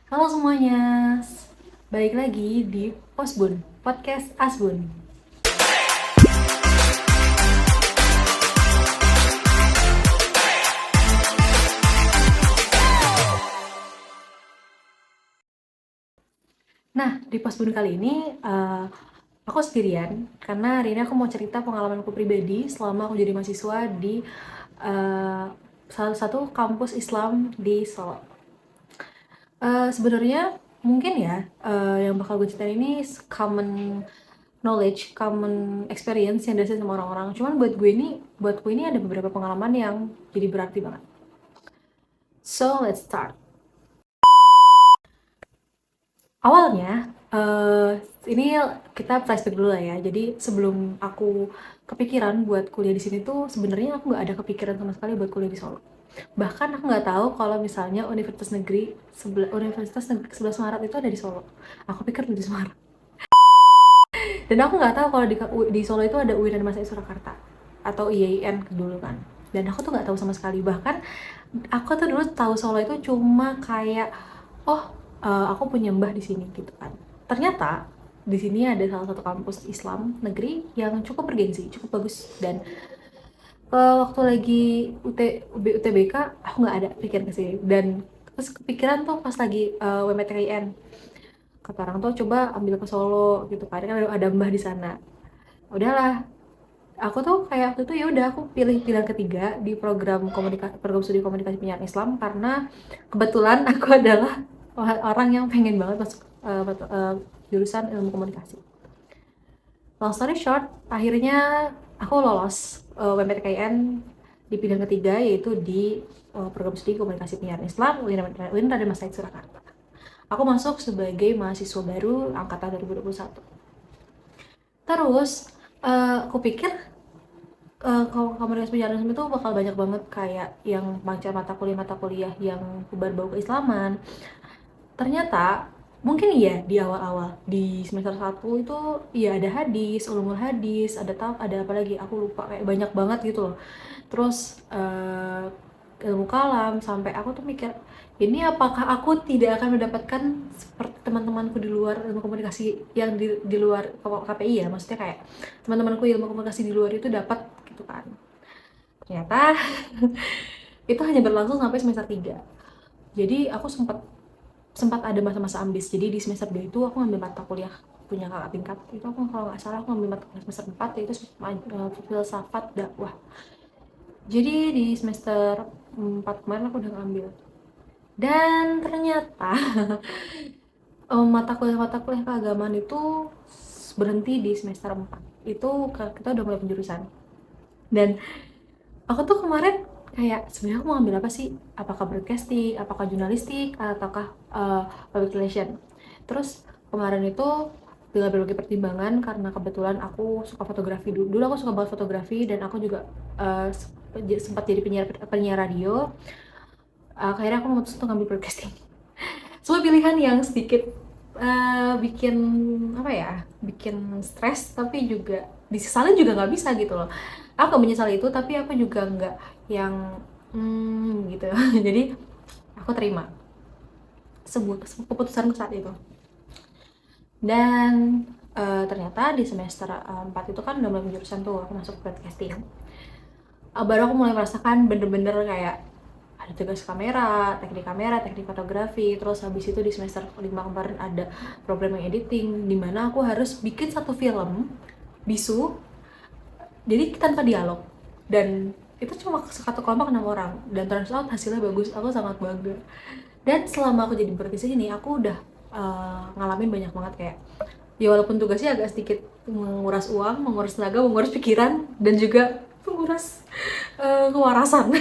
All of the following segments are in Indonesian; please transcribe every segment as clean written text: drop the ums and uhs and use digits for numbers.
Halo semuanya, balik lagi di Posbun, Podcast Asbun. Nah, di Posbun kali ini aku sendirian karena hari ini aku mau cerita pengalamanku pribadi selama aku jadi mahasiswa di uh, salah satu kampus Islam di Solo. Sebenarnya mungkin ya yang bakal gue ceritain ini common knowledge, common experience yang dirasain sama orang-orang. Cuman buat gue ini ada beberapa pengalaman yang jadi berarti banget. So let's start. Awalnya, ini kita flashback dulu lah ya. Jadi sebelum aku kepikiran buat kuliah di sini tuh sebenarnya aku nggak ada kepikiran sama sekali buat kuliah di Solo. Bahkan aku nggak tahu kalau misalnya Universitas Negeri 11 Maret itu ada di Solo. Aku pikir di Semarang. Dan aku nggak tahu kalau di Solo itu ada UIN dan Masai Surakarta atau IAIN dulu kan. Dan aku tuh nggak tahu sama sekali. Bahkan aku tuh dulu tahu Solo itu cuma kayak oh aku punya mbah di sini gitu kan. Ternyata di sini ada salah satu kampus Islam negeri yang cukup bergengsi, cukup bagus. Dan waktu lagi UTBK aku nggak ada pikir ke sini. Dan terus kepikiran tuh pas lagi WMTKIN, kata orang tuh coba ambil ke Solo gitu kan ada mbah di sana. Udahlah, aku tuh kayak waktu itu ya udah aku pilih pilihan ketiga di program studi komunikasi penyiaran Islam karena kebetulan aku adalah orang yang pengen banget masuk jurusan ilmu komunikasi. Long story short, akhirnya aku lolos WMPTKIN di pilihan ketiga, yaitu di program studi komunikasi penyiaran Islam UIN Raden Mas Said Surakarta. Aku masuk sebagai mahasiswa baru angkatan 2021. Terus aku pikir kalau komunitas penjaranisme itu bakal banyak banget kayak yang macam mata kuliah yang berbau keislaman. Ternyata mungkin iya di awal-awal di semester 1 itu iya ada hadis, ulumul hadis, ada apa lagi aku lupa, kayak banyak banget gitu loh. Terus ilmu kalam, sampai aku tuh mikir ini apakah aku tidak akan mendapatkan seperti teman-temanku di luar ilmu komunikasi yang di luar KPI ya, maksudnya kayak teman-temanku ilmu komunikasi di luar itu dapat gitu kan. Ternyata itu hanya berlangsung sampai semester 3. Jadi aku sempat sempat ada masa-masa ambis. Jadi di semester 2 itu aku ngambil mata kuliah punya kakak tingkat. Itu aku kalau nggak salah aku ngambil mata kuliah semester 4 yaitu filsafat dakwah. Jadi di semester 4 kemarin aku udah ngambil. Dan ternyata mata kuliah keagamaan itu berhenti di semester 4. Itu kita udah mulai penjurusan. Dan aku tuh kemarin kayak sebenarnya aku mau ambil apa sih, apakah broadcasting, apakah jurnalistik, ataukah public relation. Terus kemarin itu dengan berbagai pertimbangan, karena kebetulan aku suka fotografi, dulu aku suka banget fotografi, dan aku juga uh, sempat jadi penyiar penyiar radio. Akhirnya aku memutuskan untuk ngambil broadcasting. Semua pilihan yang sedikit bikin apa ya, bikin stres, tapi juga disesali juga nggak bisa gitu loh. Aku menyesali itu, tapi aku juga nggak yang gitu. Jadi aku terima keputusan saat itu. Dan ternyata di semester 4 itu kan udah mulai jurusan tuh, aku masuk broadcasting. Baru aku mulai merasakan bener-bener kayak ada tugas kamera, teknik fotografi. Terus habis itu di semester 5 kemarin ada program editing, dimana aku harus bikin satu film bisu, jadi tanpa dialog. Dan itu cuma satu kelompok 6 orang, dan turns out hasilnya bagus, aku sangat bangga. Dan selama aku jadi broadcaster ini, aku udah ngalamin banyak banget kayak, ya walaupun tugasnya agak sedikit menguras uang, menguras tenaga, menguras pikiran, dan juga menguras kewarasan.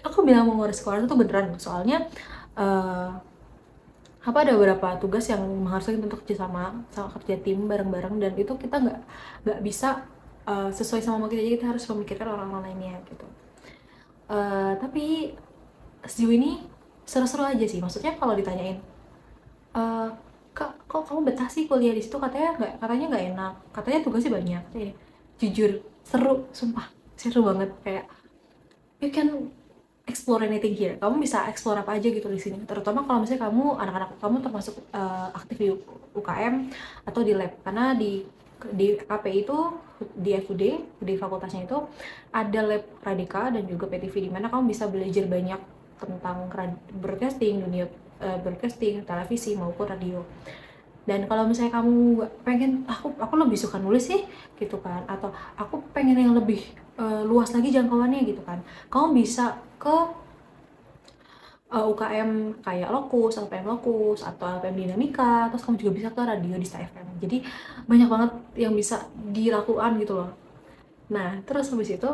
Aku bilang menguras kewarasan itu beneran, soalnya uh, apa ada beberapa tugas yang mengharuskan kita untuk kerja tim bareng-bareng, dan itu kita nggak bisa sesuai sama mau kita, jadi kita harus memikirkan orang-orang lainnya gitu. Tapi sejauh ini seru-seru aja sih, maksudnya kalau ditanyain eh kak kok kamu betah sih kuliah di situ, katanya nggak enak, katanya tugasnya banyak. Jujur seru, sumpah seru banget. Kayak you can explore anything here. Kamu bisa explore apa aja gitu di sini. Terutama kalau misalnya kamu anak-anak kamu termasuk aktif di UKM atau di lab. Karena di KPI itu di FUD di fakultasnya itu ada lab Radika dan juga PTV di mana kamu bisa belajar banyak tentang broadcasting, dunia broadcasting, televisi maupun radio. Dan kalau misalnya kamu pengen aku lebih suka nulis sih gitu kan, atau aku pengen yang lebih luas lagi jangkauannya gitu kan, kamu bisa ke UKM kayak Lokus, LPM Lokus, atau LPM Dinamika, terus kamu juga bisa ke radio di Star FM. Jadi banyak banget yang bisa dilakukan gitu loh. Nah, terus habis itu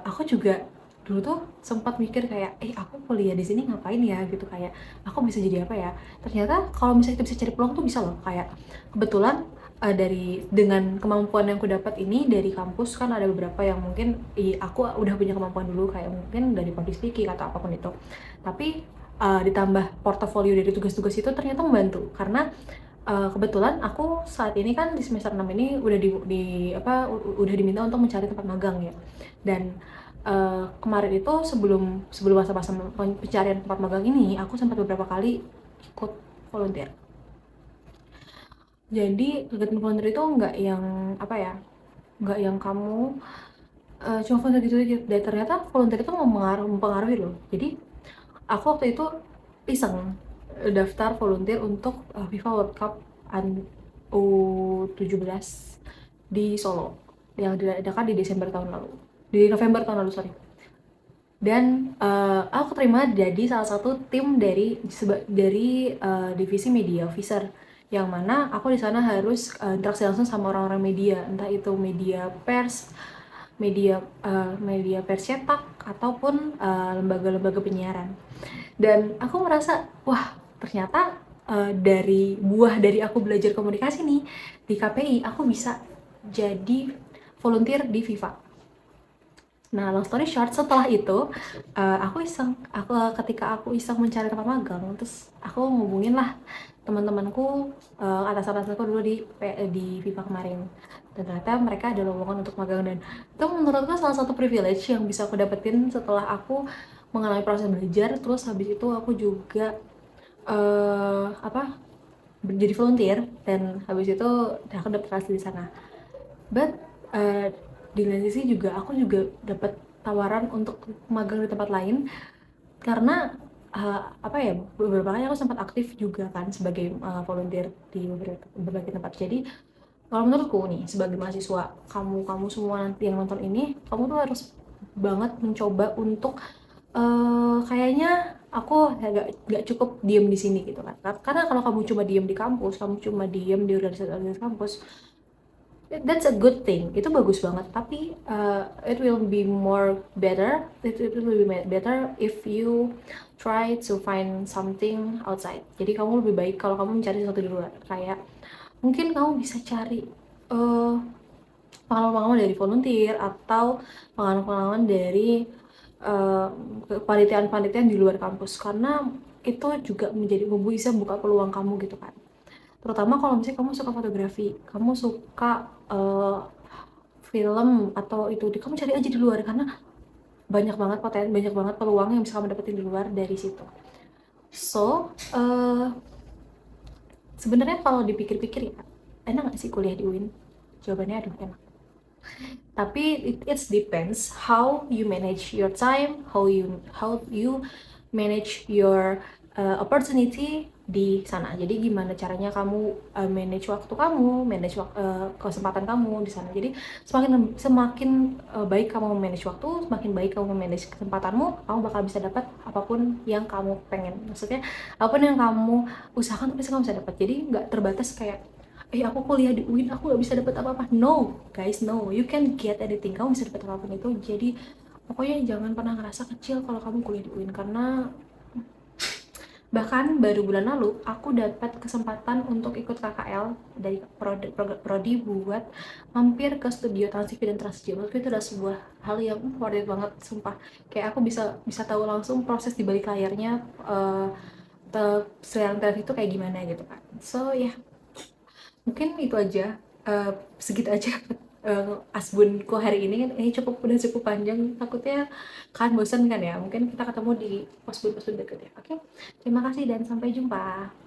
aku juga dulu tuh sempat mikir kayak, aku kuliah di sini ngapain ya gitu, kayak aku bisa jadi apa ya? Ternyata kalau misalnya kita bisa cari peluang tuh bisa loh. Kayak kebetulan dengan kemampuan yang aku dapat ini dari kampus kan ada beberapa yang mungkin aku udah punya kemampuan dulu, kayak mungkin dari public speaking atau apapun itu. Tapi ditambah portofolio dari tugas-tugas itu ternyata membantu karena kebetulan aku saat ini kan di semester 6 ini udah diminta untuk mencari tempat magang ya. Dan kemarin itu sebelum sebelum masa-masa pencarian tempat magang ini, aku sempat beberapa kali ikut volunteer. Jadi kegiatan volunteer itu nggak yang apa ya, nggak yang kamu cuma volunteer gitu aja. Dan ternyata volunteer itu mempengaruhi loh. Jadi aku waktu itu iseng daftar volunteer untuk FIFA World Cup U17 di Solo yang diadakan di Desember tahun lalu, di November tahun lalu, sorry. Dan aku terima jadi salah satu tim dari divisi media officer, yang mana aku di sana harus interaksi langsung sama orang-orang media, entah itu media pers cetak ataupun lembaga-lembaga penyiaran. Dan aku merasa, wah ternyata dari aku belajar komunikasi nih di KPI, aku bisa jadi volunteer di FIFA. Nah, long story short, setelah itu ketika aku iseng mencari tempat magang, terus aku ngubungin lah teman-temanku, atas-atasku dulu di FIFA kemarin. Dan ternyata mereka ada lowongan untuk magang, dan itu menurutku salah satu privilege yang bisa aku dapetin setelah aku mengalami proses belajar. Terus habis itu aku juga jadi volunteer, dan habis itu aku dapet kelas di sana. But di lain sisi juga aku juga dapat tawaran untuk magang di tempat lain, karena beberapa kali aku sempat aktif juga kan sebagai volunteer di berbagai tempat. Jadi kalau menurutku nih sebagai mahasiswa, kamu semua nanti yang nonton ini, kamu tuh harus banget mencoba untuk kayaknya aku gak cukup diem di sini gitu kan. Karena kalau kamu cuma diem di kampus, kamu cuma diem di organisasi kampus, that's a good thing, itu bagus banget. Tapi it will be better if you try to find something outside. Jadi kamu lebih baik kalau kamu mencari sesuatu di luar. Kayak mungkin kamu bisa cari pengalaman-pengalaman dari volunteer, atau pengalaman-pengalaman dari panitiaan-panitiaan di luar kampus, karena itu juga bisa buka peluang kamu gitu kan. Terutama kalau misalnya kamu suka fotografi, kamu suka film atau itu, kamu cari aja di luar, karena banyak banget peluang yang bisa kamu dapetin di luar dari situ. So sebenarnya kalau dipikir-pikir ya, enak gak sih kuliah di UIN? Jawabannya aduh enak. Tapi it depends how you manage your time, how you manage your opportunity di sana. Jadi gimana caranya kamu manage waktu kamu, manage kesempatan kamu di sana. Jadi semakin baik kamu manage waktu, semakin baik kamu manage kesempatanmu, kamu bakal bisa dapat apapun yang kamu pengen. Maksudnya apapun yang kamu usahakan, pasti kamu bisa dapat. Jadi nggak terbatas kayak aku kuliah di UIN, aku nggak bisa dapat apa-apa. No guys, no, you can get anything, kamu bisa dapat apapun itu. Jadi pokoknya jangan pernah ngerasa kecil kalau kamu kuliah di UIN, karena bahkan baru bulan lalu aku dapat kesempatan untuk ikut KKL dari prodi buat mampir ke studio Trans TV dan Trans Jam. Itu adalah sebuah hal yang worth it banget, sumpah. Kayak aku bisa tahu langsung proses di balik layarnya serial TV itu kayak gimana gitu kan. So ya, mungkin itu aja, segitu aja asbunku hari ini kan ini udah cukup panjang, takutnya kan bosan kan ya, mungkin kita ketemu di asbun-asbun berikutnya. Oke, terima kasih dan sampai jumpa.